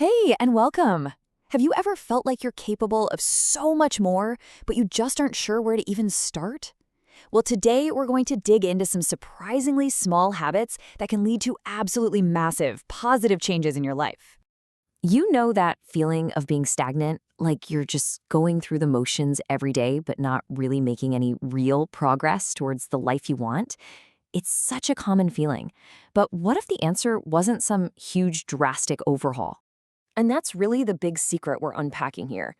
Hey, and welcome! Have you ever felt like you're capable of so much more, but you just aren't sure where to even start? Well, today we're going to dig into some surprisingly small habits that can lead to absolutely massive, positive changes in your life. You know that feeling of being stagnant, like you're just going through the motions every day, but not really making any real progress towards the life you want? It's such a common feeling. But what if the answer wasn't some huge, drastic overhaul? And that's really the big secret we're unpacking here.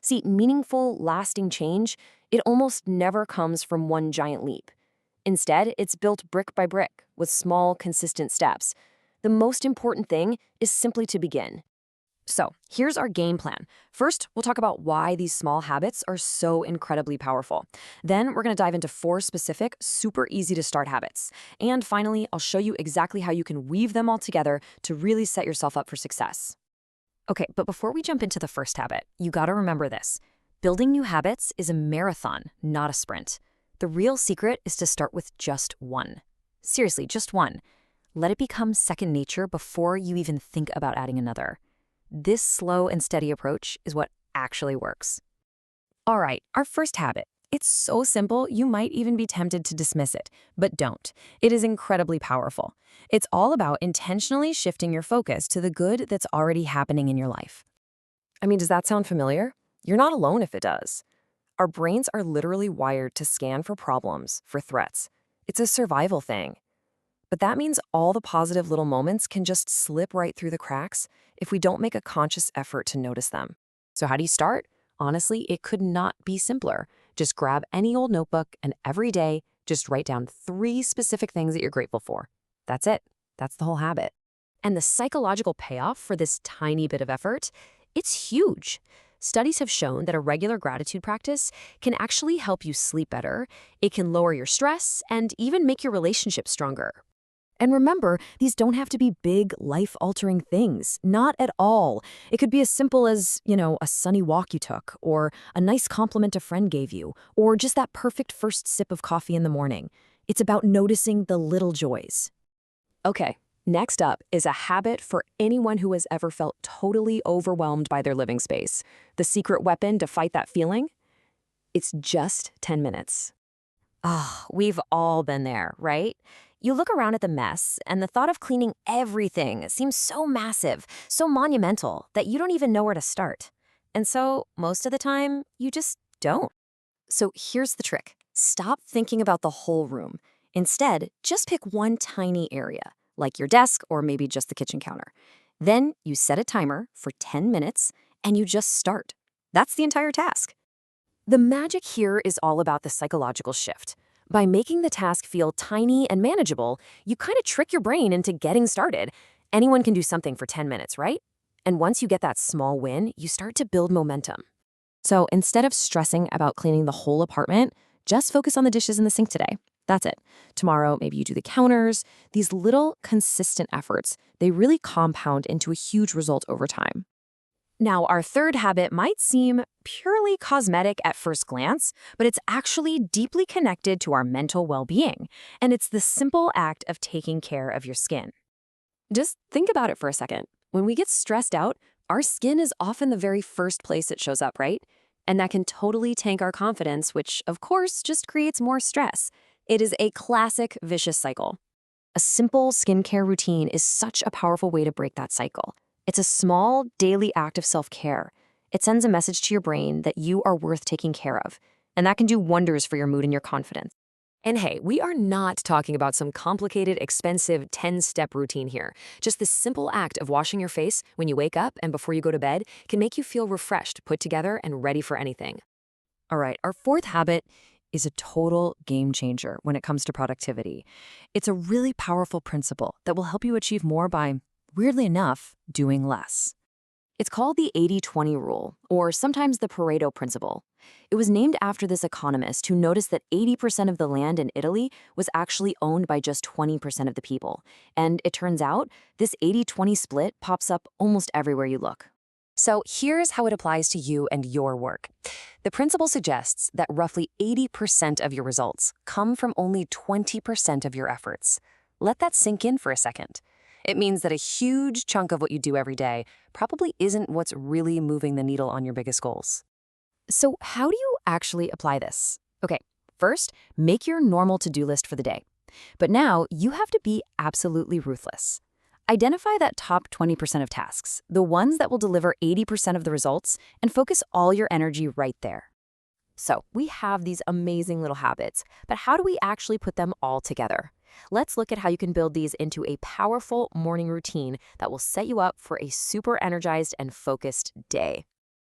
See, meaningful, lasting change, it almost never comes from one giant leap. Instead, it's built brick by brick with small, consistent steps. The most important thing is simply to begin. So, here's our game plan. First, we'll talk about why these small habits are so incredibly powerful. Then, we're going to dive into 4 specific, super easy to start habits. And finally, I'll show you exactly how you can weave them all together to really set yourself up for success. Okay, but before we jump into the first habit, you gotta remember this. Building new habits is a marathon, not a sprint. The real secret is to start with just one. Seriously, just one. Let it become second nature before you even think about adding another. This slow and steady approach is what actually works. All right, our first habit. It's so simple, you might even be tempted to dismiss it, but don't. It is incredibly powerful. It's all about intentionally shifting your focus to the good that's already happening in your life. I mean, does that sound familiar? You're not alone if it does. Our brains are literally wired to scan for problems, for threats. It's a survival thing. But that means all the positive little moments can just slip right through the cracks if we don't make a conscious effort to notice them. So how do you start? Honestly, it could not be simpler. Just grab any old notebook and every day, just write down 3 specific things that you're grateful for. That's it. That's the whole habit. And the psychological payoff for this tiny bit of effort, it's huge. Studies have shown that a regular gratitude practice can actually help you sleep better, it can lower your stress, and even make your relationship stronger. And remember, these don't have to be big, life-altering things. Not at all. It could be as simple as, a sunny walk you took, or a nice compliment a friend gave you, or just that perfect first sip of coffee in the morning. It's about noticing the little joys. Okay, next up is a habit for anyone who has ever felt totally overwhelmed by their living space. The secret weapon to fight that feeling? It's just 10 minutes. We've all been there, right? You look around at the mess, and the thought of cleaning everything seems so massive, so monumental, that you don't even know where to start. And so, most of the time, you just don't. So here's the trick. Stop thinking about the whole room. Instead, just pick one tiny area, like your desk or maybe just the kitchen counter. Then you set a timer for 10 minutes, and you just start. That's the entire task. The magic here is all about the psychological shift. By making the task feel tiny and manageable, you kind of trick your brain into getting started. Anyone can do something for 10 minutes, right? And once you get that small win, you start to build momentum. So instead of stressing about cleaning the whole apartment, just focus on the dishes in the sink today. That's it. Tomorrow, maybe you do the counters. These little, consistent efforts, they really compound into a huge result over time. Now, our third habit might seem purely cosmetic at first glance, but it's actually deeply connected to our mental well-being, and it's the simple act of taking care of your skin. Just think about it for a second. When we get stressed out, our skin is often the very first place it shows up, right? And that can totally tank our confidence, which, of course, just creates more stress. It is a classic vicious cycle. A simple skincare routine is such a powerful way to break that cycle. It's a small, daily act of self-care. It sends a message to your brain that you are worth taking care of, and that can do wonders for your mood and your confidence. And hey, we are not talking about some complicated, expensive 10-step routine here. Just the simple act of washing your face when you wake up and before you go to bed can make you feel refreshed, put together, and ready for anything. All right, our fourth habit is a total game changer when it comes to productivity. It's a really powerful principle that will help you achieve more by, weirdly enough, doing less. It's called the 80-20 rule, or sometimes the Pareto principle. It was named after this economist who noticed that 80% of the land in Italy was actually owned by just 20% of the people. And it turns out, this 80-20 split pops up almost everywhere you look. So here's how it applies to you and your work. The principle suggests that roughly 80% of your results come from only 20% of your efforts. Let that sink in for a second. It means that a huge chunk of what you do every day probably isn't what's really moving the needle on your biggest goals. So, how do you actually apply this? Okay, first, make your normal to-do list for the day. But now you have to be absolutely ruthless. Identify that top 20% of tasks, the ones that will deliver 80% of the results, and focus all your energy right there. So, we have these amazing little habits, but how do we actually put them all together? Let's look at how you can build these into a powerful morning routine that will set you up for a super energized and focused day.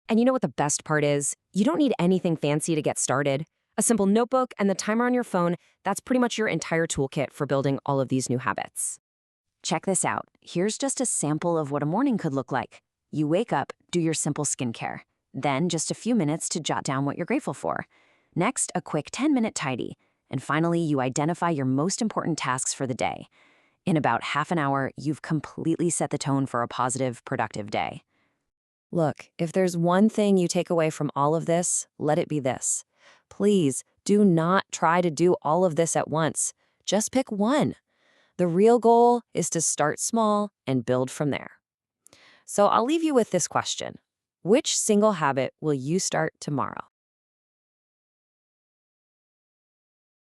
And you know what the best part is? You don't need anything fancy to get started. A simple notebook and the timer on your phone, that's pretty much your entire toolkit for building all of these new habits. Check this out. Here's just a sample of what a morning could look like. You wake up, do your simple skincare. Then just a few minutes to jot down what you're grateful for. Next, a quick 10-minute tidy. And finally, you identify your most important tasks for the day. In about half an hour, you've completely set the tone for a positive, productive day. Look, if there's one thing you take away from all of this, let it be this. Please do not try to do all of this at once. Just pick one. The real goal is to start small and build from there. So I'll leave you with this question. Which single habit will you start tomorrow?